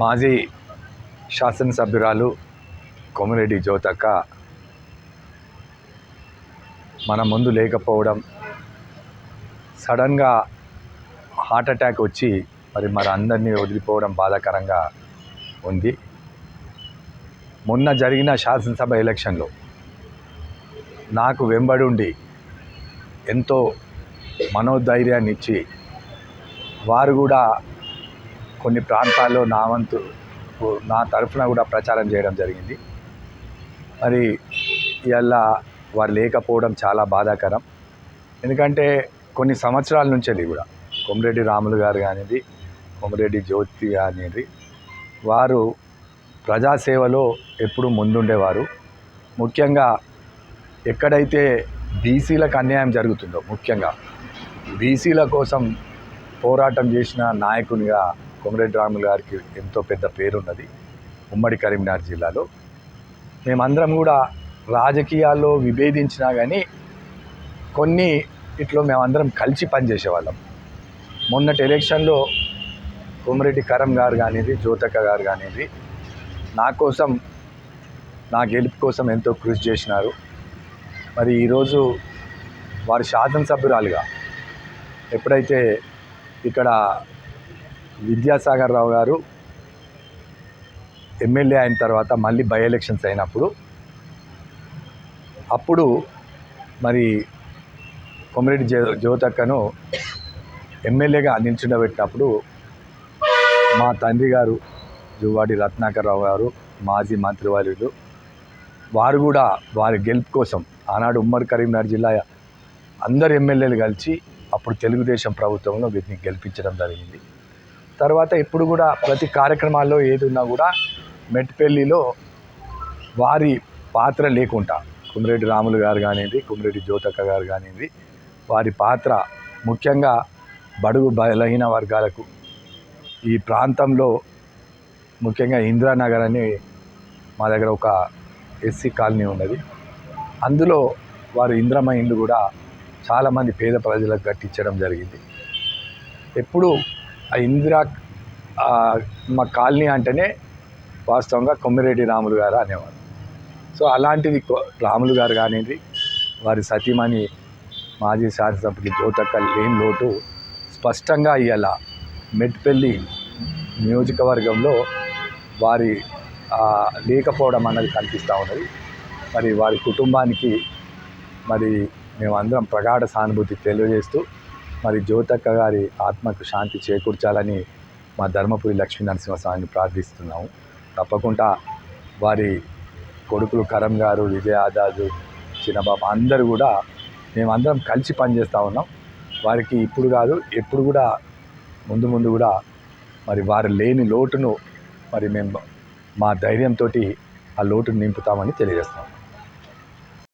మాజీ శాసనసభ్యురాలు కొమిరెడ్డి జ్యోతక్క మన ముందు లేకపోవడం, సడన్గా హార్ట్ అటాక్ వచ్చి మరి అందరినీ వదిలిపోవడం బాధాకరంగా ఉంది. మొన్న జరిగిన శాసనసభ ఎలక్షన్లో నాకు వెంబడుండి ఎంతో మనోధైర్యాన్ని ఇచ్చి వారు కూడా కొన్ని ప్రాంతాల్లో నా తరఫున కూడా ప్రచారం చేయడం జరిగింది. మరి ఇవాళ వారు లేకపోవడం చాలా బాధాకరం. ఎందుకంటే కొన్ని సంవత్సరాల నుంచి కూడా కొమిరెడ్డి రాములు గారు కానివ్వండి, కొమిరెడ్డి జ్యోతి కానివ్వండి, వారు ప్రజాసేవలో ఎప్పుడూ ముందుండేవారు. ముఖ్యంగా ఎక్కడైతే బీసీలకు అన్యాయం జరుగుతుందో, ముఖ్యంగా బీసీల కోసం పోరాటం చేసిన నాయకునిగా కొమిరెడ్డి రాములు గారికి ఎంతో పెద్ద పేరున్నది ఉమ్మడి కరీంనగర్ జిల్లాలో. మేమందరం కూడా రాజకీయాల్లో విభేదించినా కానీ కొన్ని ఇట్లో మేమందరం కలిసి పనిచేసేవాళ్ళం. మొన్నటి ఎలక్షన్లో కొమిరెడ్డి కరం గారు కానివ్వండి, జ్యోతక్క గారు కానివ్వండి, నా గెలుపు కోసం ఎంతో కృషి చేసినారు. మరి ఈరోజు వారి శాసనసభ్యురాలుగా ఎప్పుడైతే ఇక్కడ విద్యాసాగర్ రావు గారు ఎమ్మెల్యే అయిన తర్వాత మళ్ళీ బై ఎలక్షన్స్ అయినప్పుడు మరి కొమిరెడ్డి జ్యోతక్కను ఎమ్మెల్యేగా నిల్చుండబెట్టినప్పుడు మా తండ్రి గారు జువ్వాడి రత్నాకర్ రావు గారు, మాజీ మంత్రివర్యులు, వారు కూడా వారి గెలుపు కోసం ఆనాడు ఉమ్మడి కరీంనగర్ జిల్లా అందరు ఎమ్మెల్యేలు కలిసి అప్పుడు తెలుగుదేశం ప్రభుత్వంలో వీటిని గెలిపించడం జరిగింది. తర్వాత ఇప్పుడు కూడా ప్రతి కార్యక్రమాల్లో ఏది ఉన్నా కూడా మెట్పల్లిలో వారి పాత్ర లేకుండా కొమిరెడ్డి రాములు గారు కానివ్వండి, కొమిరెడ్డి జ్యోతక్క గారు కానివ్వండి, వారి పాత్ర ముఖ్యంగా బడుగు బలహీన వర్గాలకు ఈ ప్రాంతంలో ముఖ్యంగా ఇందిరానగర్ అని మా దగ్గర ఒక ఎస్సీ కాలనీ ఉన్నది. అందులో వారు ఇందిరమ్మ ఇండ్లు కూడా చాలామంది పేద ప్రజలకు కట్టించడం జరిగింది. ఎప్పుడు మా కాలనీ అంటేనే వాస్తవంగా కొమిరెడ్డి రాములు గారు అనేవారు. సో అలాంటిది రాములు గారు కానివ్వండి, వారి సతీమణి మాజీ శాసనసభ్యులు జ్యోతక్క లేని లోటు స్పష్టంగా ఇవాళ మెట్పల్లి నియోజకవర్గంలో వారి లేకపోవడం అన్నది కనిపిస్తూ ఉన్నది. మరి వారి కుటుంబానికి మరి మేమందరం ప్రగాఢ సానుభూతి తెలియజేస్తూ మరి జ్యోతక్క గారి ఆత్మకు శాంతి చేకూర్చాలని మా ధర్మపురి లక్ష్మీ నరసింహస్వామిని ప్రార్థిస్తున్నాము. తప్పకుండా వారి కొడుకులు కరం గారు, విజయ ఆజాద్, చిన్నబాబు అందరూ కూడా మేమందరం కలిసి పనిచేస్తూ ఉన్నాం. వారికి ఇప్పుడు కాదు ఎప్పుడు కూడా ముందు కూడా మరి వారు లేని లోటును మరి మేము మా ధైర్యంతో ఆ లోటును నింపుతామని తెలియజేస్తాం.